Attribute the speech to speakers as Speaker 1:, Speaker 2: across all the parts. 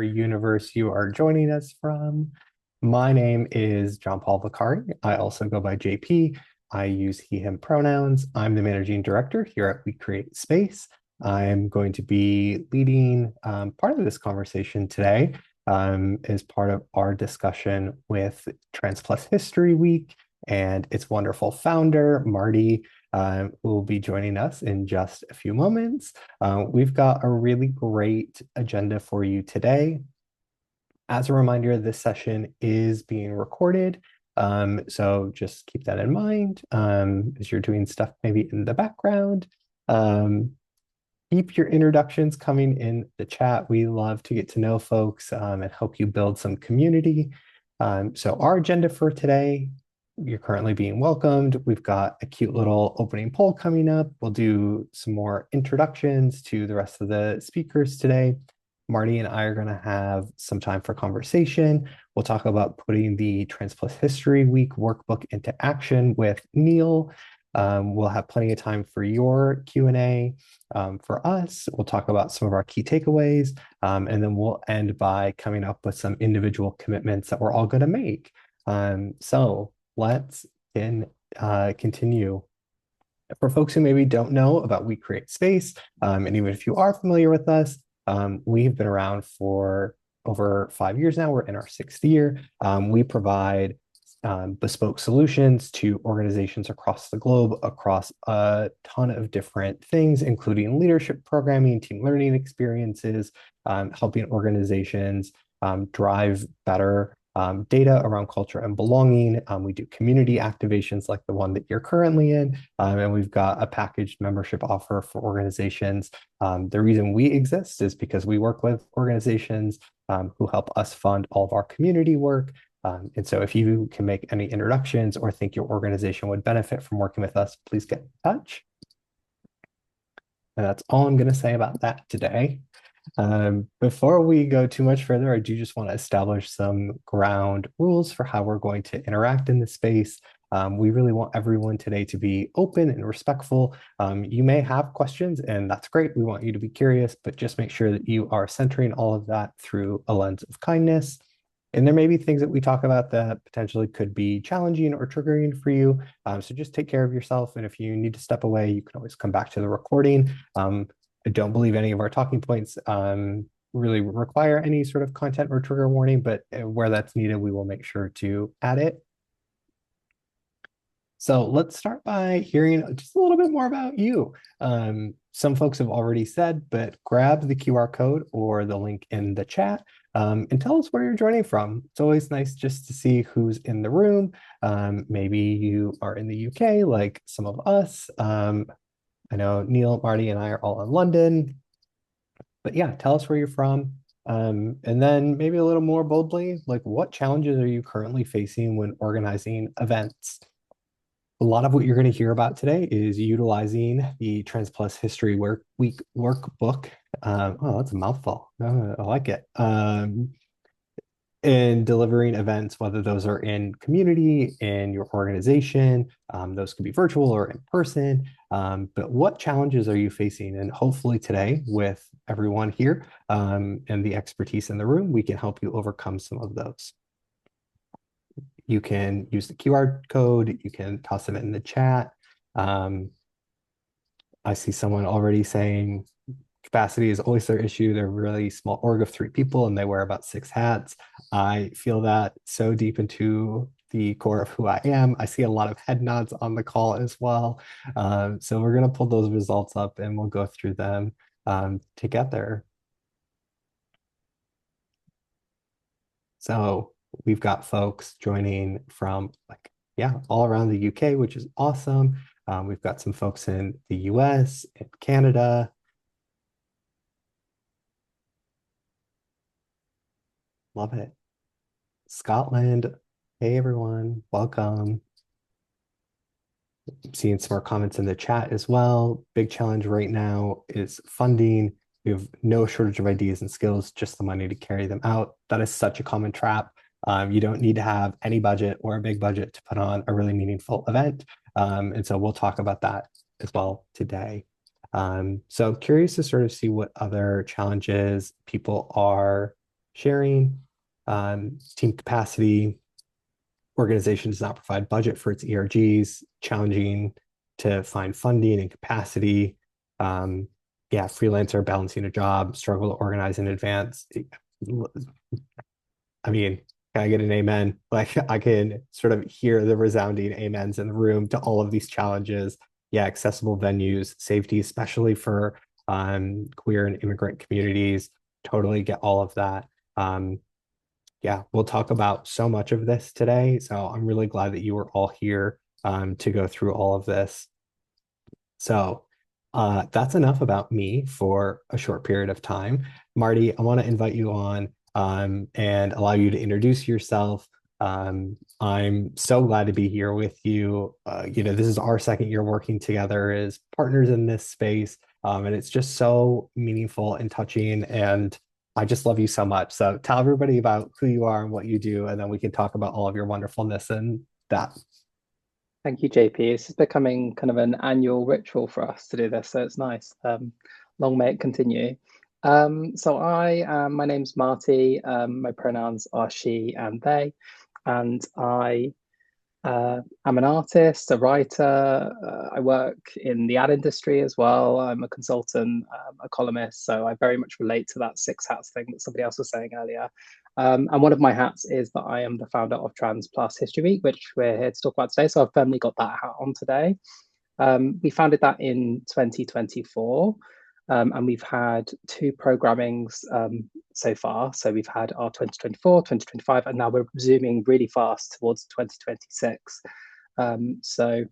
Speaker 1: universe you are joining us from. My name is John Paul Vicari. I also go by JP. I use he, him pronouns. I'm the managing director here at We Create Space. I'm going to be leading part of this conversation today as part of our discussion with Trans Plus History Week and its wonderful founder, Marty, who will be joining us in just a few moments. We've got a really great agenda for you today. As a reminder, this session is being recorded, so just keep that in mind as you're doing stuff maybe in the background. Keep your introductions coming in the chat. We love to get to know folks and help you build some community. So our agenda for today, you're currently being welcomed. We've got a cute little opening poll coming up. We'll do some more introductions to the rest of the speakers today. Marty and I are going to have some time for conversation. We'll talk about putting the Trans Plus History Week workbook into action with Neil. We'll have plenty of time for your Q&A. For us, we'll talk about some of our key takeaways, and then we'll end by coming up with some individual commitments that we're all going to make. So let's continue. For folks who maybe don't know about We Create Space, and even if you are familiar with us, we've been around for over 5 years now. We're in our 6th year. We provide bespoke solutions to organizations across the globe, across a ton of different things, including leadership programming, team learning experiences, helping organizations drive better data around culture and belonging. We do community activations like the one that you're currently in, and we've got a packaged membership offer for organizations. The reason we exist is because we work with organizations who help us fund all of our community work. And so if you can make any introductions or think your organization would benefit from working with us, please get in touch. And that's all I'm going to say about that today. Before we go too much further, I do just want to establish some ground rules for how we're going to interact in this space. We really want everyone today to be open and respectful. You may have questions, and that's great. We want you to be curious, but just make sure that you are centering all of that through a lens of kindness. And there may be things that we talk about that potentially could be challenging or triggering for you. So just take care of yourself. And if you need to step away, you can always come back to the recording. I don't believe any of our talking points really require any sort of content or trigger warning, but where that's needed, we will make sure to add it. So let's start by hearing just a little bit more about you. Some folks have already said, but grab the QR code or the link in the chat and tell us where you're joining from. It's always nice just to see who's in the room. Maybe you are in the UK, like some of us. I know Neil, Marty, and I are all in London. But yeah, tell us where you're from. And then maybe a little more boldly, like what challenges are you currently facing when organizing events? A lot of what you're going to hear about today is utilizing the Trans Plus History Week workbook. Oh, that's a mouthful. I like it. In delivering events, whether those are in community, in your organization, those could be virtual or in person. But what challenges are you facing? And hopefully today, with everyone here and the expertise in the room, we can help you overcome some of those. You can use the QR code. You can toss them in the chat. I see someone already saying capacity is always their issue. They're a really small org of 3 people and they wear about 6 hats. I feel that so deep into the core of who I am. I see a lot of head nods on the call as well. So we're going to pull those results up and we'll go through them together. So we've got folks joining from all around the UK, which is awesome. We've got some folks in the US and Canada. Love it. Scotland. Hey, everyone. Welcome. I'm seeing some more comments in the chat as well. Big challenge right now is funding. We have no shortage of ideas and skills, just the money to carry them out. That is such a common trap. You don't need to have any budget or a big budget to put on a really meaningful event. And so we'll talk about that as well today. So curious to sort of see what other challenges people are sharing, team capacity. Organization does not provide budget for its ERGs, challenging to find funding and capacity. Yeah, freelancer balancing a job, struggle to organize in advance. I mean, can I get an amen? Like I can sort of hear the resounding amens in the room to all of these challenges. Yeah, accessible venues, safety, especially for queer and immigrant communities. Totally get all of that. Yeah, we'll talk about so much of this today. So I'm really glad that you were all here to go through all of this. So that's enough about me for a short period of time. Marty, I want to invite you on and allow you to introduce yourself. I'm so glad to be here with you. This is our second year working together as partners in this space. And it's just so meaningful and touching. And I just love you so much. So tell everybody about who you are and what you do, and then we can talk about all of your wonderfulness and that.
Speaker 2: Thank you, JP. This is becoming kind of an annual ritual for us to do this, so it's nice. Long may it continue. My name's Marty. My pronouns are she and they, and I'm an artist, a writer. I work in the ad industry as well. I'm a consultant, a columnist, so I very much relate to that six hats thing that somebody else was saying earlier. And one of my hats is that I am the founder of Trans Plus History Week, which we're here to talk about today. So I've firmly got that hat on today. We founded that in 2024. And we've had two programmings so far. So we've had our 2024, 2025, and now we're zooming really fast towards 2026. So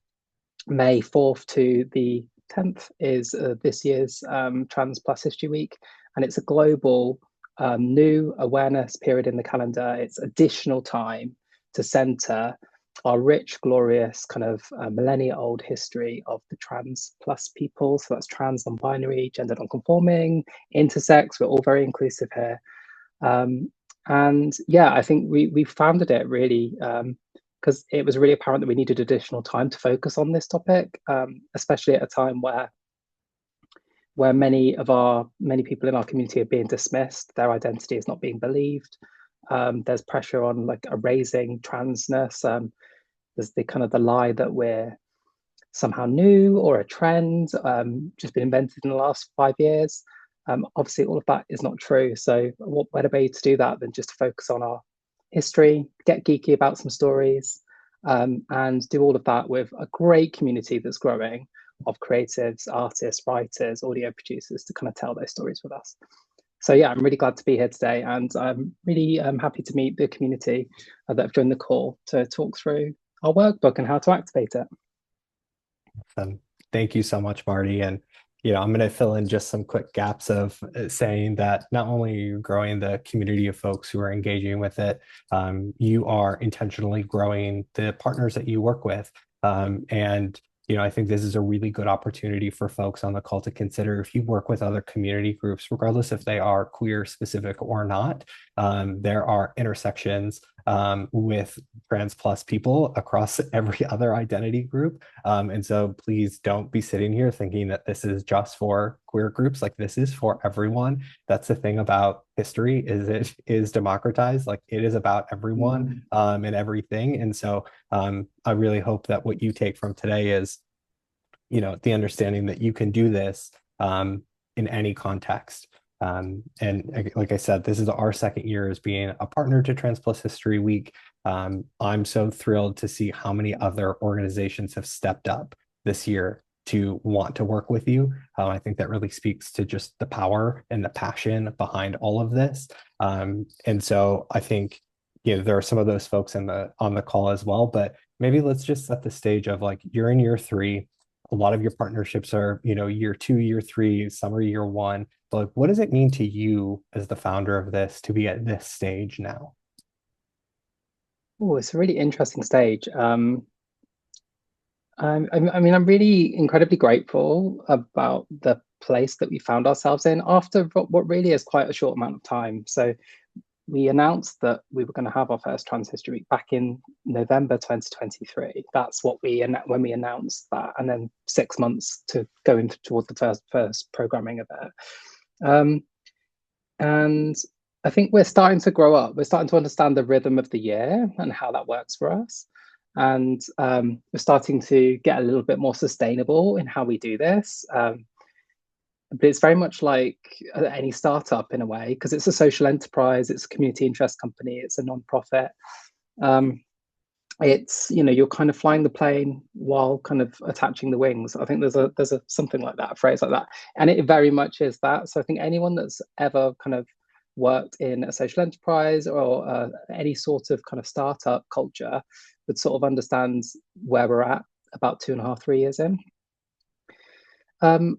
Speaker 2: May 4th to the 10th is this year's Trans Plus History Week, and it's a global new awareness period in the calendar. It's additional time to center our rich, glorious, kind of millennia-old history of the trans plus people. So that's trans, non-binary, gender non-conforming, intersex. We're all very inclusive here. And yeah, I think we founded it really because it was really apparent that we needed additional time to focus on this topic, especially at a time where many people in our community are being dismissed, their identity is not being believed. There's pressure on like erasing transness. There's the kind of the lie that we're somehow new or a trend, just been invented in the last 5 years. Obviously, all of that is not true. So, what better way to do that than just to focus on our history, get geeky about some stories, and do all of that with a great community that's growing of creatives, artists, writers, audio producers to kind of tell those stories with us. So yeah, I'm really glad to be here today, and I'm really happy to meet the community that have joined the call to talk through our workbook and how to activate it.
Speaker 1: Thank you so much, Marty. And I'm going to fill in just some quick gaps of saying that not only are you growing the community of folks who are engaging with it, you are intentionally growing the partners that you work with. And I think this is a really good opportunity for folks on the call to consider if you work with other community groups, regardless if they are queer specific or not. There are intersections with trans plus people across every other identity group. And so please don't be sitting here thinking that this is just for queer groups. Like this is for everyone. That's the thing about history, is it is democratized. Like it is about everyone and everything. And so I really hope that what you take from today is, the understanding that you can do this in any context. And like I said, this is our second year as being a partner to Trans Plus History Week. I'm so thrilled to see how many other organizations have stepped up this year to want to work with you. I think that really speaks to just the power and the passion behind all of this. And so I think, there are some of those folks on the call as well, but maybe let's just set the stage of like, you're in year 3. A lot of your partnerships are, year 2, year 3, some are year 1. But like, what does it mean to you as the founder of this to be at this stage now?
Speaker 2: Oh, it's a really interesting stage. I'm really incredibly grateful about the place that we found ourselves in after what really is quite a short amount of time. So we announced that we were going to have our first Trans History Week back in November 2023. That's when we announced that, and then 6 months to go into towards the first programming of it. And I think we're starting to grow up. We're starting to understand the rhythm of the year and how that works for us. And we're starting to get a little bit more sustainable in how we do this. But it's very much like any startup in a way, because it's a social enterprise, it's a community interest company, it's a non-profit. Um, it's, you know, you're kind of flying the plane while kind of attaching the wings. I think there's a something like that, a phrase like that, and it very much is that. So I think anyone that's ever kind of worked in a social enterprise or any sort of kind of startup culture would sort of understand where we're at about 2.5, 3 years in.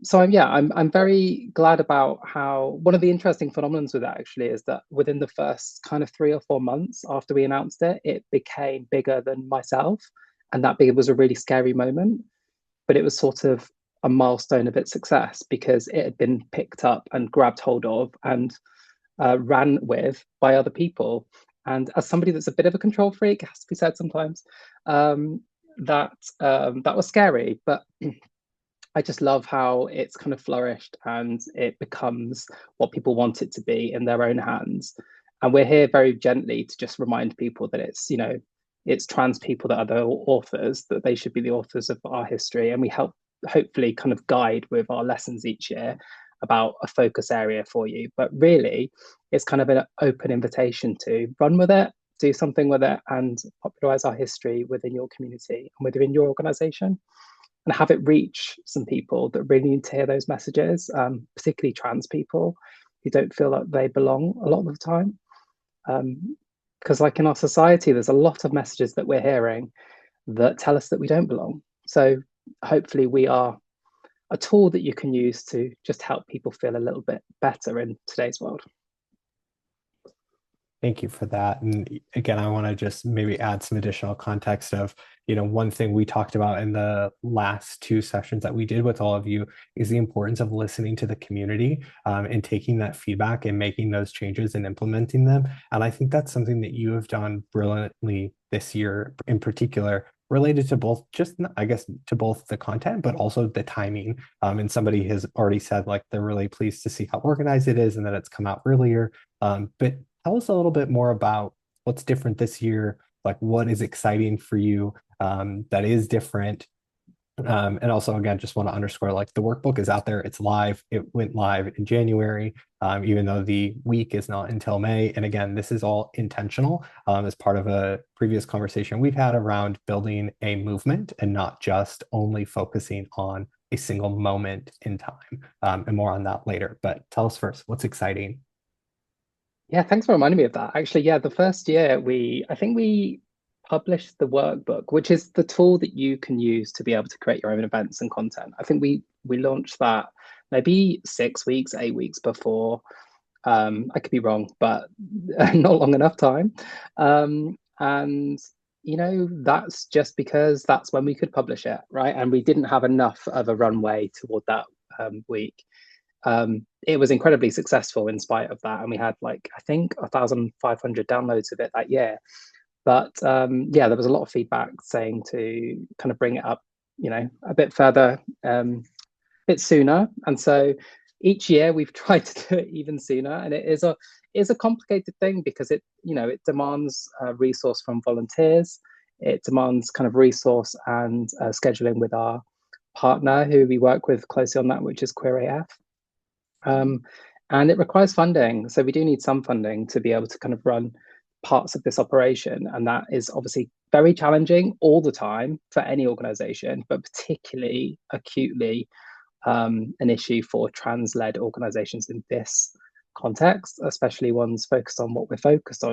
Speaker 2: So I'm very glad about how one of the interesting phenomenons with that actually is that within the first kind of 3 or 4 months after we announced it, it became bigger than myself, and that big was a really scary moment. But it was sort of a milestone of its success because it had been picked up and grabbed hold of and ran with by other people. And as somebody that's a bit of a control freak, it has to be said sometimes, that was scary, but I just love how it's kind of flourished and it becomes what people want it to be in their own hands. And we're here very gently to just remind people that it's, you know, it's trans people that are the authors, that they should be the authors of our history. And we help hopefully kind of guide with our lessons each year about a focus area for you. But really, it's kind of an open invitation to run with it, do something with it, and popularize our history within your community and within your organization, and have it reach some people that really need to hear those messages, particularly trans people who don't feel like they belong a lot of the time. Because, like in our society, there's a lot of messages that we're hearing that tell us that we don't belong. So, hopefully, we are a tool that you can use to just help people feel a little bit better in today's world.
Speaker 1: Thank you for that. And again, I want to just maybe add some additional context of, one thing we talked about in the last two sessions that we did with all of you is the importance of listening to the community, and taking that feedback and making those changes and implementing them. And I think that's something that you have done brilliantly this year in particular, related to both, just I guess, to both the content, but also the timing. And somebody has already said like they're really pleased to see how organized it is and that it's come out earlier. But tell us a little bit more about what's different this year, like what is exciting for you, that is different. And also, again, just want to underscore, like, the workbook is out there, it's live, it went live in January, even though the week is not until May. And again, this is all intentional, as part of a previous conversation we've had around building a movement and not just only focusing on a single moment in time. And more on that later. But tell us first, what's exciting?
Speaker 2: Yeah, thanks for reminding me of that. Actually, yeah, the first year I think we published the workbook, which is the tool that you can use to be able to create your own events and content. I think we launched that maybe 6 weeks, 8 weeks before. I could be wrong, but not long enough time. And that's just because that's when we could publish it, right? And we didn't have enough of a runway toward that week. It was incredibly successful in spite of that, and we had, like, I think 1,500 downloads of it that year. But yeah, there was a lot of feedback saying to kind of bring it up, a bit further, a bit sooner. And so each year we've tried to do it even sooner, and it is a complicated thing because it demands resource from volunteers. It demands kind of resource and scheduling with our partner who we work with closely on that, which is Queer AF. And it requires funding. So we do need some funding to be able to kind of run parts of this operation. And that is obviously very challenging all the time for any organization, but particularly acutely an issue for trans-led organizations in this context, especially ones focused on what we're focused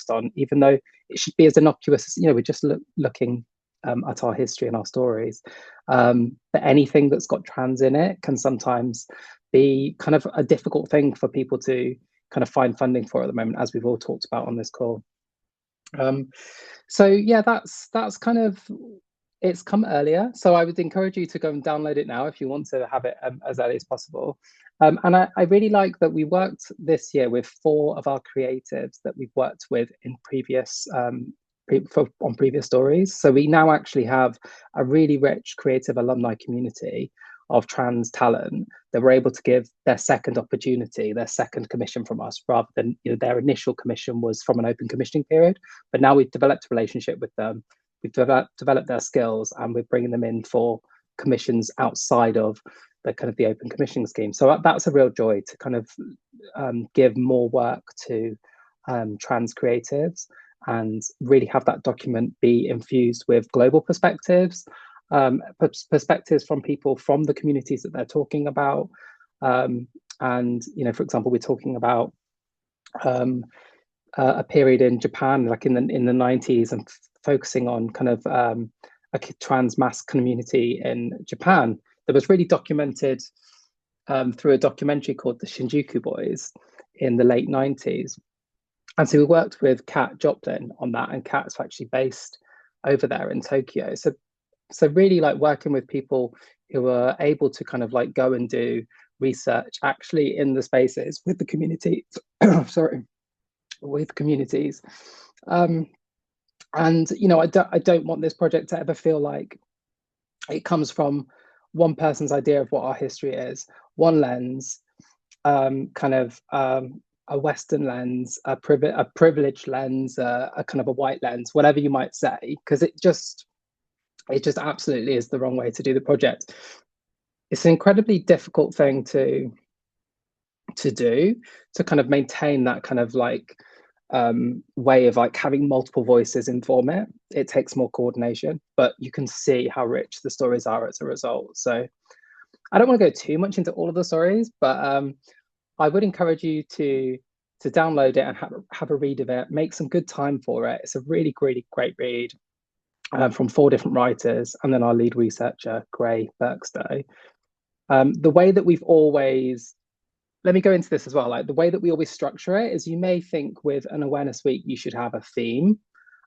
Speaker 2: on, even though it should be as innocuous as, we're just looking at our history and our stories. But anything that's got trans in it can sometimes be kind of a difficult thing for people to kind of find funding for at the moment, as we've all talked about on this call. So yeah, that's kind of, it's come earlier. So I would encourage you to go and download it now if you want to have it as early as possible. And I really like that we worked this year with 4 of our creatives that we've worked with in previous on previous stories. So we now actually have a really rich creative alumni community of trans talent that were able to give their second opportunity, their second commission from us, rather than their initial commission was from an open commissioning period. But now we've developed a relationship with them, we've developed their skills, and we're bringing them in for commissions outside of the open commissioning scheme. So that's a real joy to kind of give more work to trans creatives and really have that document be infused with global perspectives, perspectives from people from the communities that they're talking about. And, for example, we're talking about a period in Japan, like in the 90s, and focusing on kind of a trans mass community in Japan that was really documented through a documentary called The Shinjuku Boys in the late 90s. And so we worked with Kat Joplin on that, and Kat's actually based over there in Tokyo. So really like working with people who are able to kind of like go and do research actually in the spaces with the community, with communities. And I don't want this project to ever feel like it comes from one person's idea of what our history is, one lens, a Western lens, a privileged lens, a kind of a white lens, whatever you might say, because it just absolutely is the wrong way to do the project. It's an incredibly difficult thing to do, to kind of maintain that kind of like way of like having multiple voices inform it. It takes more coordination, but you can see how rich the stories are as a result. So I don't want to go too much into all of the stories, but I would encourage you to download it and have a read of it. Make some good time for it. It's a really, really great read from 4 different writers, and then our lead researcher, Gray Birkstow. The way that we've always, let me go into this as well, like the way that we always structure it is, you may think with an awareness week, you should have a theme.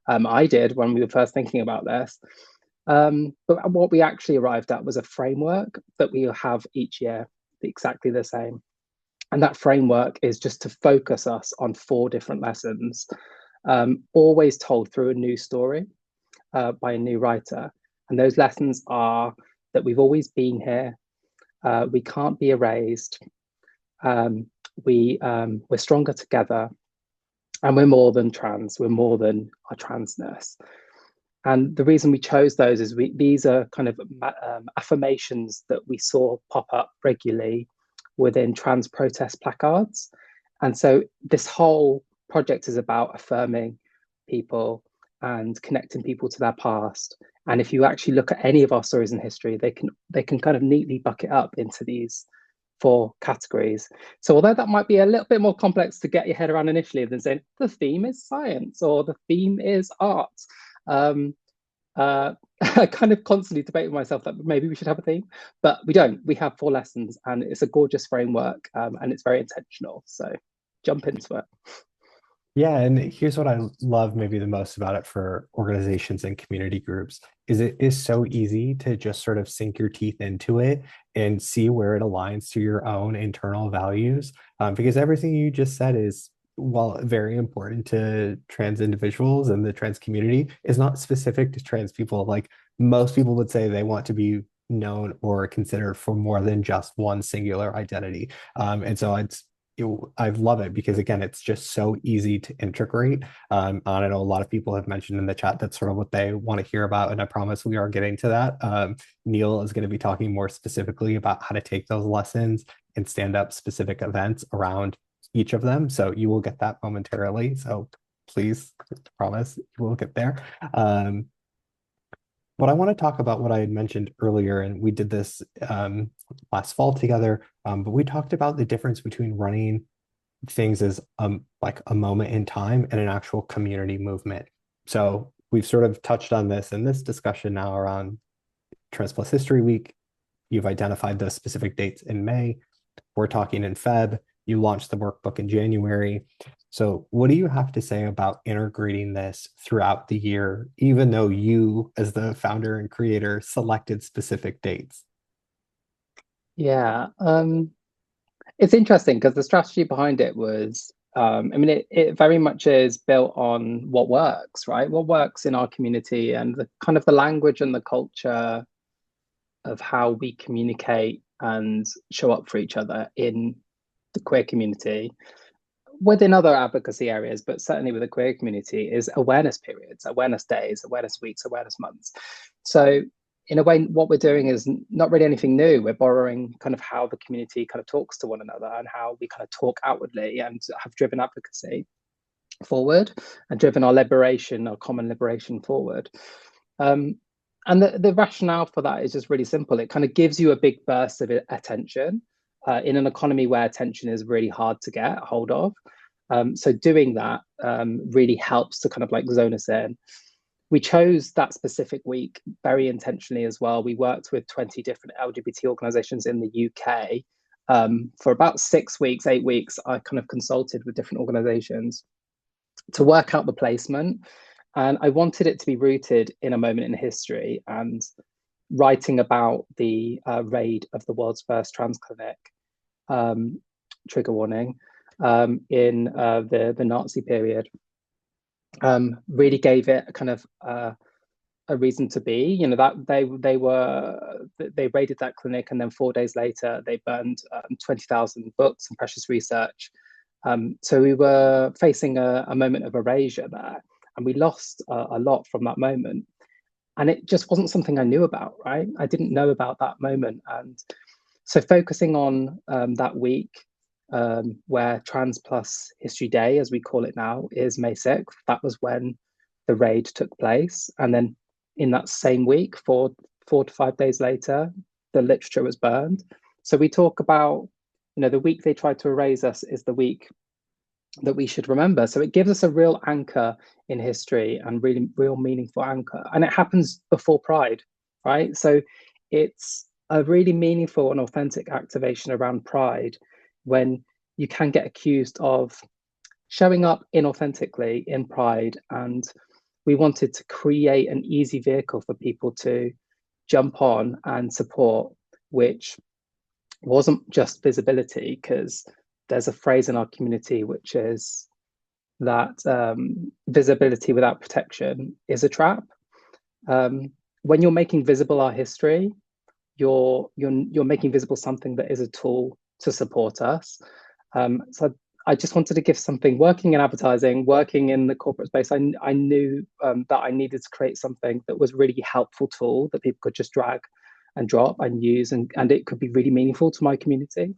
Speaker 2: I did when we were first thinking about this. But what we actually arrived at was a framework that we'll have each year, exactly the same. And that framework is just to focus us on 4 different lessons, always told through a new story by a new writer. And those lessons are that we've always been here, we can't be erased, we're stronger together, and we're more than trans, we're more than our transness. And the reason we chose those is these are kind of affirmations that we saw pop up regularly within trans protest placards. And so this whole project is about affirming people and connecting people to their past. And if you actually look at any of our stories in history, they can kind of neatly bucket up into these 4 categories. So although that might be a little bit more complex to get your head around initially than saying the theme is science or the theme is art, I kind of constantly debate with myself that maybe we should have a theme, but we don't. We have 4 lessons, and it's a gorgeous framework, and it's very intentional. So jump into it.
Speaker 1: Yeah, and here's what I love maybe the most about it for organizations and community groups is it is so easy to just sort of sink your teeth into it and see where it aligns to your own internal values. Because everything you just said is, while very important to trans individuals and the trans community, is not specific to trans people. Like most people would say they want to be known or considered for more than just one singular identity. And so I love it because again, it's just so easy to integrate. I know a lot of people have mentioned in the chat that's sort of what they want to hear about, and I promise we are getting to that. Neil is going to be talking more specifically about how to take those lessons and stand up specific events around each of them. So you will get that momentarily. So please, promise we'll get there. But I want to talk about what I had mentioned earlier, and we did this last fall together, but we talked about the difference between running things as like a moment in time and an actual community movement. So we've sort of touched on this in this discussion now around Trans Plus History Week. You've identified the specific dates in May. We're talking in Feb. You launched the workbook in January. So what do you have to say about integrating this throughout the year, even though you, as the founder and creator, selected specific dates?
Speaker 2: Yeah, it's interesting because the strategy behind it was, it very much is built on what works, right? What works in our community, and the kind of the language and the culture of how we communicate and show up for each other in the queer community, within other advocacy areas, but certainly with the queer community, is awareness periods, awareness days, awareness weeks, awareness months. So in a way, what we're doing is not really anything new. We're borrowing kind of how the community kind of talks to one another and how we kind of talk outwardly and have driven advocacy forward and driven our liberation, our common liberation forward. And the rationale for that is just really simple. It kind of gives you a big burst of attention in an economy where attention is really hard to get hold of. So doing that really helps to kind of like zone us in. We chose that specific week very intentionally as well. We worked with 20 different LGBT organizations in the UK. For about 6 weeks, 8 weeks, I kind of consulted with different organizations to work out the placement. And I wanted it to be rooted in a moment in history and writing about the raid of the world's first trans clinic, trigger warning, in the Nazi period. Really gave it a kind of a reason to be. You know, that they raided that clinic, and then 4 days later they burned 20,000 books and precious research. So we were facing a moment of erasure there, and we lost a lot from that moment. And it just wasn't something I knew about, right? I didn't know about that moment. And so focusing on that week, where Trans Plus History Day, as we call it now, is May 6th. That was when the raid took place. And then in that same week, 4 to 5 days later, the literature was burned. So we talk about, you know, the week they tried to erase us is the week that we should remember. So it gives us a real anchor in history and really real meaningful anchor. And it happens before Pride, right? So it's a really meaningful and authentic activation around Pride when you can get accused of showing up inauthentically in Pride. And we wanted to create an easy vehicle for people to jump on and support, which wasn't just visibility, because there's a phrase in our community which is that visibility without protection is a trap. When you're making visible our history, you're making visible something that is a tool to support us. So I just wanted to give something. Working in advertising, working in the corporate space, I knew that I needed to create something that was really helpful tool that people could just drag and drop and use, and it could be really meaningful to my community.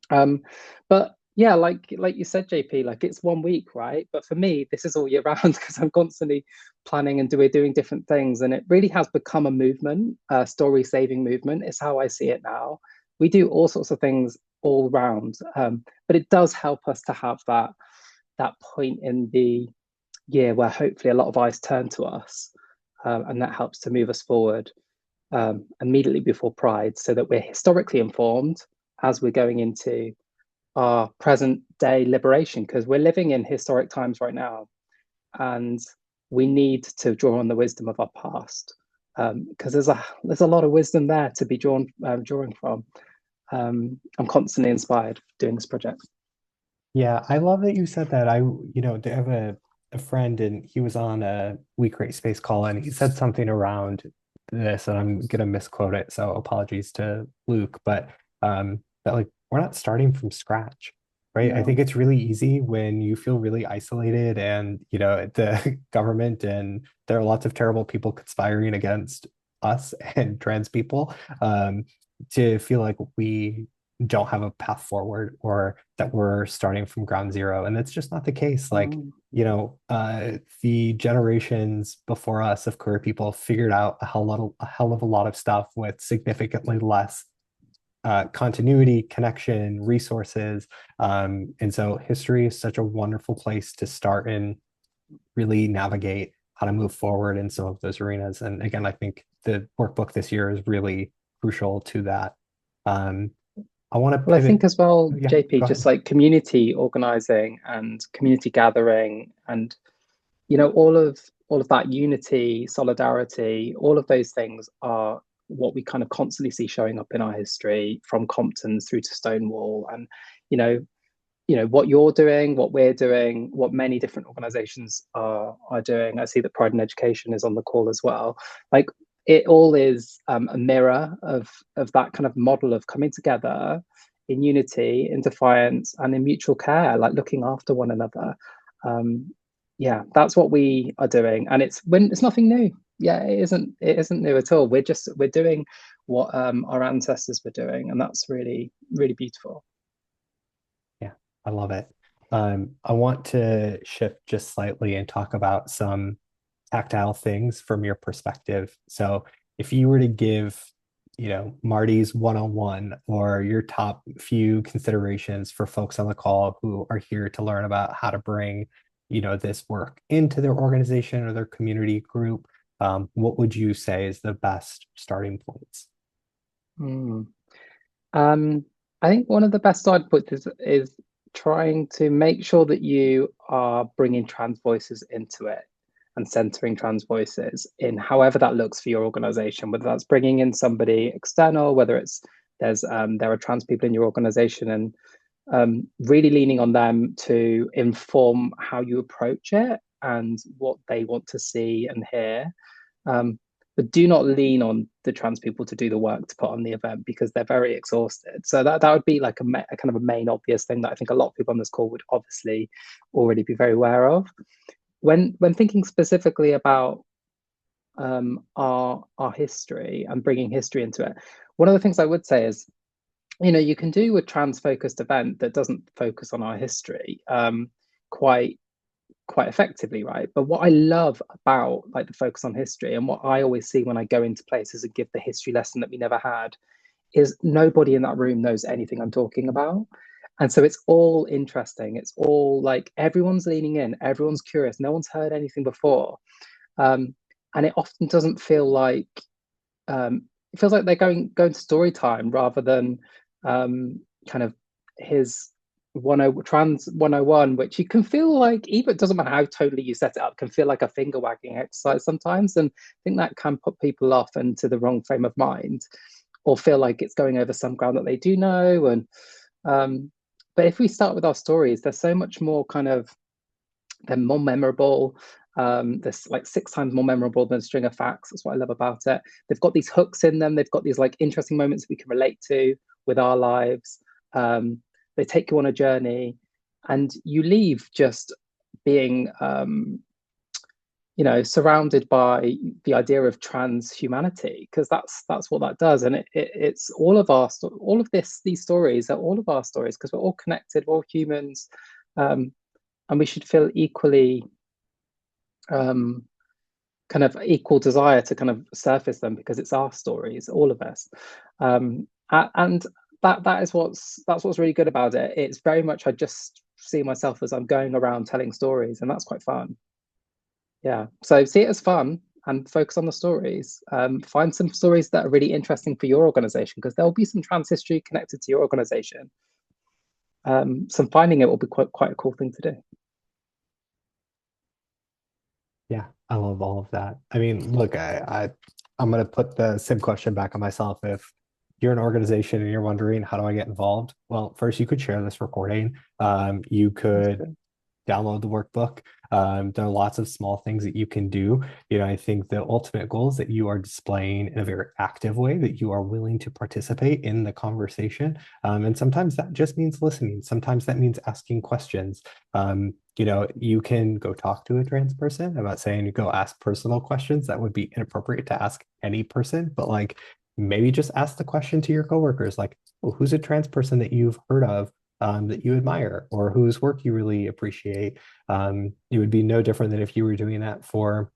Speaker 2: But yeah, like you said, JP, like it's 1 week, right? But for me, this is all year round because I'm constantly planning and doing different things. And it really has become a movement, a story saving movement. It's how I see it now. We do all sorts of things all round, but it does help us to have that point in the year where hopefully a lot of eyes turn to us, and that helps to move us forward immediately before Pride, so that we're historically informed as we're going into our present day liberation, because we're living in historic times right now, and we need to draw on the wisdom of our past, because there's a lot of wisdom there to be drawing from. I'm constantly inspired doing this project.
Speaker 1: Yeah, I love that you said that. I have a friend, and he was on a We Create Space call, and he said something around this, and I'm gonna misquote it, so apologies to Luke, but that like we're not starting from scratch, right? I think it's really easy when you feel really isolated, and the government, and there are lots of terrible people conspiring against us and trans people, to feel like we don't have a path forward, or that we're starting from ground zero. And that's just not the case. Like, the generations before us of queer people figured out a hell of a lot of stuff with significantly less continuity, connection, resources. And so history is such a wonderful place to start and really navigate how to move forward in some of those arenas. And again, I think the workbook this year is really crucial to that. I want to pivot.
Speaker 2: Well, I think as well,
Speaker 1: Yeah,
Speaker 2: JP,
Speaker 1: go
Speaker 2: just
Speaker 1: ahead.
Speaker 2: like community organizing and community gathering, and all of that unity, solidarity, all of those things are what we kind of constantly see showing up in our history, from Compton's through to Stonewall. And what you're doing, what we're doing, what many different organizations are doing. I see that Pride in Education is on the call as well. Like, it all is a mirror of that kind of model of coming together in unity, in defiance, and in mutual care, like looking after one another. Yeah, that's what we are doing, and it's nothing new. Yeah, it isn't new at all. We're doing what our ancestors were doing, and that's really, really beautiful.
Speaker 1: Yeah, I love it. I want to shift just slightly and talk about some tactile things from your perspective. So, if you were to give, Marty's one-on-one or your top few considerations for folks on the call who are here to learn about how to bring, this work into their organization or their community group, what would you say is the best starting points?
Speaker 2: Mm. Um, I think one of the best side puts is trying to make sure that you are bringing trans voices into it and centering trans voices in however that looks for your organization, whether that's bringing in somebody external, whether it's there are trans people in your organization, and really leaning on them to inform how you approach it and what they want to see and hear. Um, but do not lean on the trans people to do the work to put on the event because they're very exhausted. So that would be like a kind of a main obvious thing that I think a lot of people on this call would obviously already be very aware of. When thinking specifically about our history and bringing history into it, one of the things I would say is, you can do a trans focused event that doesn't focus on our history quite quite effectively, right? But what I love about like the focus on history, and what I always see when I go into places and give the history lesson that we never had, is nobody in that room knows anything I'm talking about. And so it's all interesting. It's all like everyone's leaning in, everyone's curious, no one's heard anything before. And it often doesn't feel like it feels like they're going to story time rather than kind of his 10 trans 101, which you can feel like, even it doesn't matter how totally you set it up, can feel like a finger wagging exercise sometimes. And I think that can put people off into the wrong frame of mind, or feel like it's going over some ground that they do know. And but if we start with our stories, they're so much more kind of, they're more memorable. There's like 6 times more memorable than a string of facts. That's what I love about it. They've got these hooks in them. They've got these like interesting moments that we can relate to with our lives. They take you on a journey, and you leave just being, surrounded by the idea of trans humanity, because that's what that does. And it's all of these stories are all of our stories, because we're all connected, we're all humans. And we should feel equally kind of equal desire to kind of surface them, because it's our stories, all of us. And that's what's really good about it. It's very much, I just see myself as I'm going around telling stories, and that's quite fun. Yeah, so see it as fun and focus on the stories. Find some stories that are really interesting for your organization, because there'll be some trans history connected to your organization. So finding it will be quite a cool thing to do.
Speaker 1: Yeah, I love all of that. I mean, look, I'm gonna put the same question back on myself. If you're an organization and you're wondering how do I get involved? Well, first you could share this recording. You could download the workbook. There are lots of small things that you can do. I think the ultimate goal is that you are displaying in a very active way that you are willing to participate in the conversation. And sometimes that just means listening. Sometimes that means asking questions. You can go talk to a trans person. I'm not saying you go ask personal questions. That would be inappropriate to ask any person, but like maybe just ask the question to your coworkers, like, well, who's a trans person that you've heard of that you admire, or whose work you really appreciate? It would be no different than if you were doing that for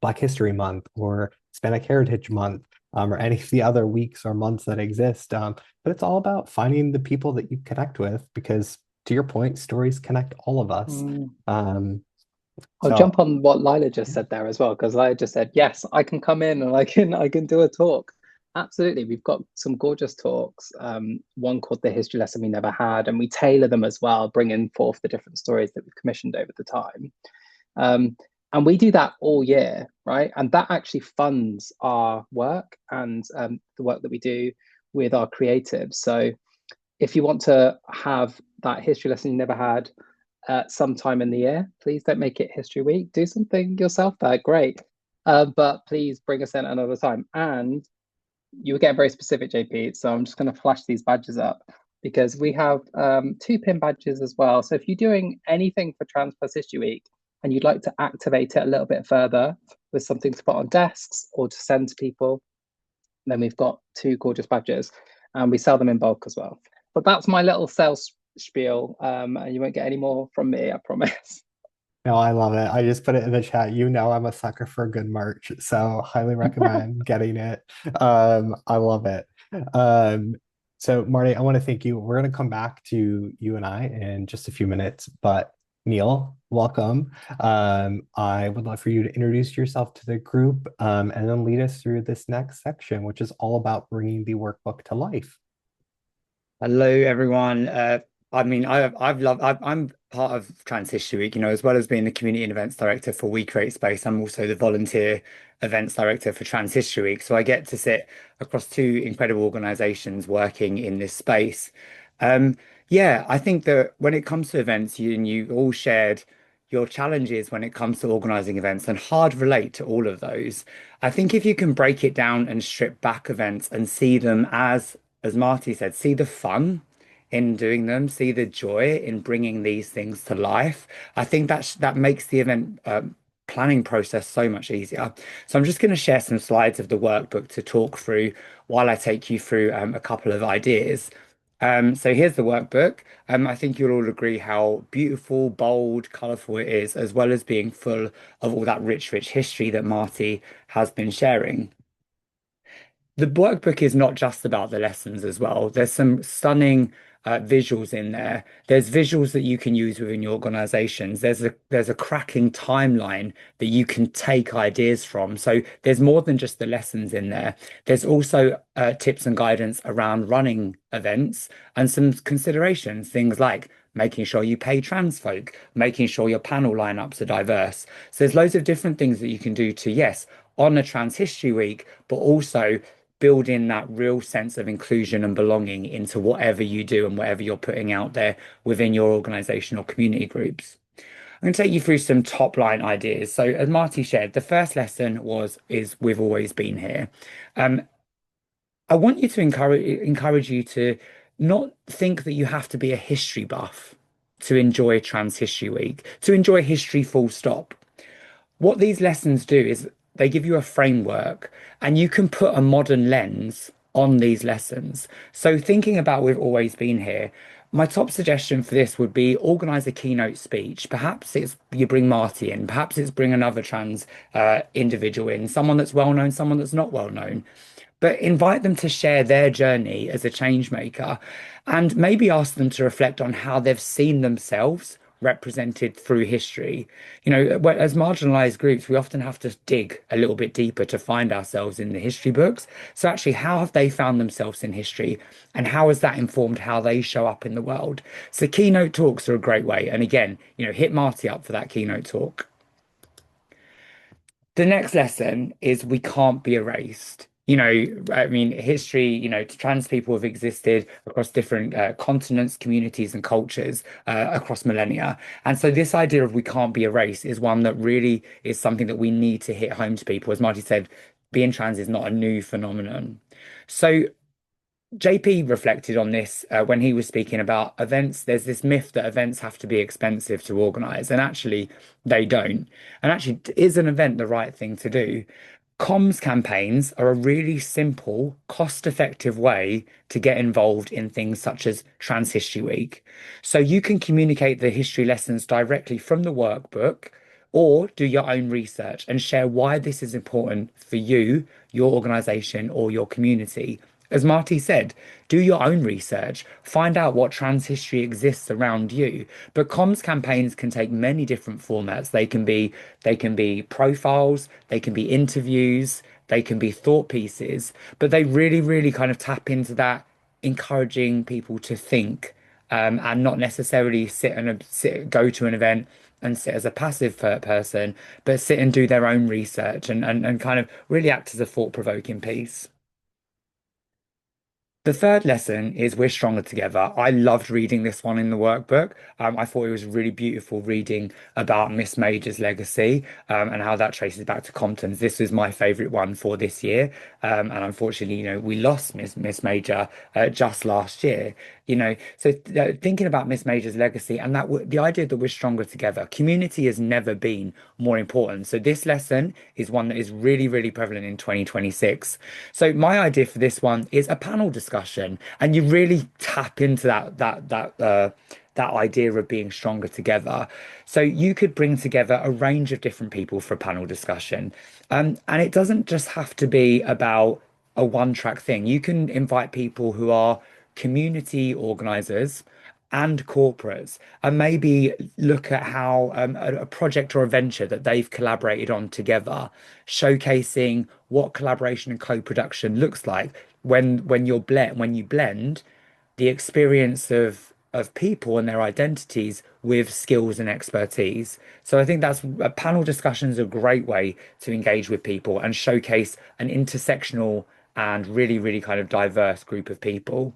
Speaker 1: Black History Month or Hispanic Heritage Month, or any of the other weeks or months that exist. But it's all about finding the people that you connect with, because to your point, stories connect all of us.
Speaker 2: Mm. I'll
Speaker 1: So
Speaker 2: jump on what Lila just said there as well, because Lila just said, yes, I can come in and I can do a talk. Absolutely. We've got some gorgeous talks. One called The History Lesson We Never Had, and we tailor them as well, bringing forth the different stories that we've commissioned over the time. And we do that all year, right? And that actually funds our work and the work that we do with our creatives. So if you want to have that history lesson you never had sometime in the year, please don't make it History Week. Do something yourself there. Great. But please bring us in another time. And you were getting very specific, JP. So I'm just going to flash these badges up because we have two pin badges as well. So if you're doing anything for Trans Plus History Week and you'd like to activate it a little bit further with something to put on desks or to send to people, then we've got two gorgeous badges and we sell them in bulk as well. But that's my little sales spiel, and you won't get any more from me, I promise.
Speaker 1: No, I love it. I just put it in the chat. You know, I'm a sucker for good merch, so highly recommend getting it. I love it. Um, so Marty, I want to thank you. We're going to come back to you and I in just a few minutes, but Neil, welcome. I would love for you to introduce yourself to the group, and then lead us through this next section, which is all about bringing the workbook to life.
Speaker 3: Hello, everyone. I'm part of Trans History Week, as well as being the community and events director for We Create Space. I'm also the volunteer events director for Trans History Week. So I get to sit across two incredible organizations working in this space. Um, yeah, I think that when it comes to events, you all shared your challenges when it comes to organizing events and hard relate to all of those. I think if you can break it down and strip back events and see them as Marty said, see the fun in doing them, see the joy in bringing these things to life. I think that makes the event planning process so much easier. So I'm just going to share some slides of the workbook to talk through while I take you through a couple of ideas. So here's the workbook. I think you'll all agree how beautiful, bold, colourful it is, as well as being full of all that rich, rich history that Marty has been sharing. The workbook is not just about the lessons as well. There's some stunning visuals in there. There's visuals that you can use within your organizations. There's a cracking timeline that you can take ideas from. So there's more than just the lessons in there. There's also tips and guidance around running events and some considerations, things like making sure you pay trans folk, making sure your panel lineups are diverse. So there's loads of different things that you can do to, yes, honor Trans History Week, but also build in that real sense of inclusion and belonging into whatever you do and whatever you're putting out there within your organization or community groups. I'm going to take you through some top line ideas. So as Marty shared, the first lesson is we've always been here. Um, I want you to encourage you to not think that you have to be a history buff to enjoy Trans History Week, to enjoy history full stop. What these lessons do is they give you a framework and you can put a modern lens on these lessons. So thinking about we've always been here, my top suggestion for this would be organize a keynote speech. Perhaps it's you bring Marty in, perhaps it's bring another trans individual in, someone that's well known, someone that's not well known, but invite them to share their journey as a change maker and maybe ask them to reflect on how they've seen themselves represented through history. As marginalized groups, we often have to dig a little bit deeper to find ourselves in the history books. So actually, how have they found themselves in history and how has that informed how they show up in the world? So keynote talks are a great way. And again, hit Marty up for that keynote talk. The next lesson is we can't be erased. I mean, history, trans people have existed across different continents, communities, and cultures across millennia. And so, this idea of we can't be erased is one that really is something that we need to hit home to people. As Marty said, being trans is not a new phenomenon. So, JP reflected on this when he was speaking about events. There's this myth that events have to be expensive to organize, and actually, they don't. And actually, is an event the right thing to do? Comms campaigns are a really simple, cost-effective way to get involved in things such as Trans History Week. So you can communicate the history lessons directly from the workbook or do your own research and share why this is important for you, your organization, or your community. As Marty said, do your own research, find out what trans history exists around you. But comms campaigns can take many different formats. They can be profiles, they can be interviews, they can be thought pieces, but they really, really kind of tap into that encouraging people to think and not necessarily go to an event and sit as a passive person, but sit and do their own research and kind of really act as a thought-provoking piece. The third lesson is we're stronger together. I loved reading this one in the workbook. I thought it was really beautiful reading about Miss Major's legacy, and how that traces back to Compton's. This was my favorite one for this year. And unfortunately, we lost Miss Major just last year. So thinking about Miss Major's legacy and the idea that we're stronger together, community has never been more important. So this lesson is one that is really, really prevalent in 2026. So my idea for this one is a panel discussion, and you really tap into that idea of being stronger together. So you could bring together a range of different people for a panel discussion, and it doesn't just have to be about a one-track thing. You can invite people who are community organizers and corporates, and maybe look at how a project or a venture that they've collaborated on together, showcasing what collaboration and co-production looks like when you blend the experience of people and their identities with skills and expertise. So I think that's a panel discussion is a great way to engage with people and showcase an intersectional and really, really kind of diverse group of people.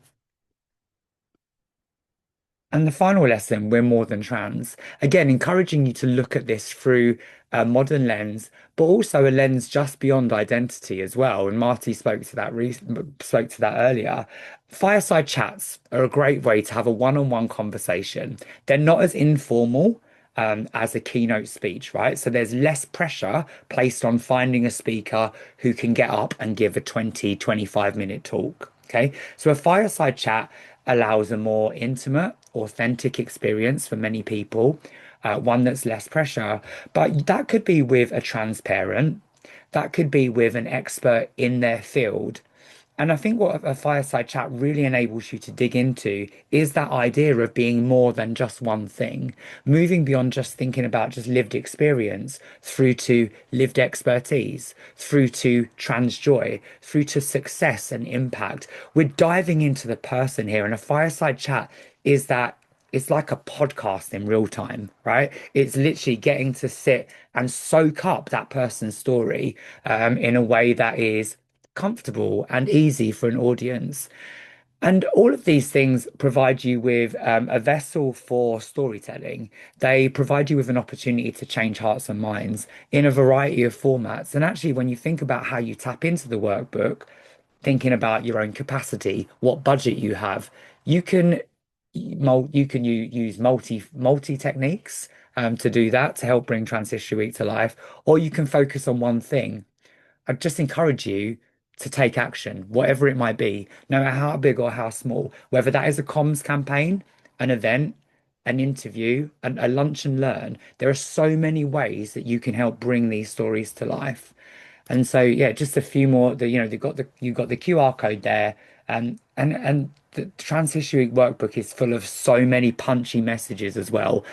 Speaker 3: And the final lesson, we're more than trans. Again, encouraging you to look at this through a modern lens, but also a lens just beyond identity as well. And Marty spoke to that earlier. Fireside chats are a great way to have a one-on-one conversation. They're not as informal as a keynote speech, right? So there's less pressure placed on finding a speaker who can get up and give a 20, 25-minute talk. Okay. So a fireside chat allows a more intimate, authentic experience for many people, one that's less pressure. But that could be with a transparent, that could be with an expert in their field. And I think what a fireside chat really enables you to dig into is that idea of being more than just one thing, moving beyond just thinking about just lived experience through to lived expertise, through to trans joy, through to success and impact. We're diving into the person here, and a fireside chat is that it's like a podcast in real time, right? It's literally getting to sit and soak up that person's story in a way that is comfortable and easy for an audience. And all of these things provide you with a vessel for storytelling. They provide you with an opportunity to change hearts and minds in a variety of formats. And actually, when you think about how you tap into the workbook, thinking about your own capacity, what budget you have, you can use multi techniques to do that to help bring Trans History Week to life, or you can focus on one thing. I just encourage you to take action, whatever it might be, no matter how big or how small, whether that is a comms campaign, an event, an interview, a lunch and learn. There are so many ways that you can help bring these stories to life. And so, yeah, just a few more. You've got the QR code there, and the Trans History Week workbook is full of so many punchy messages as well.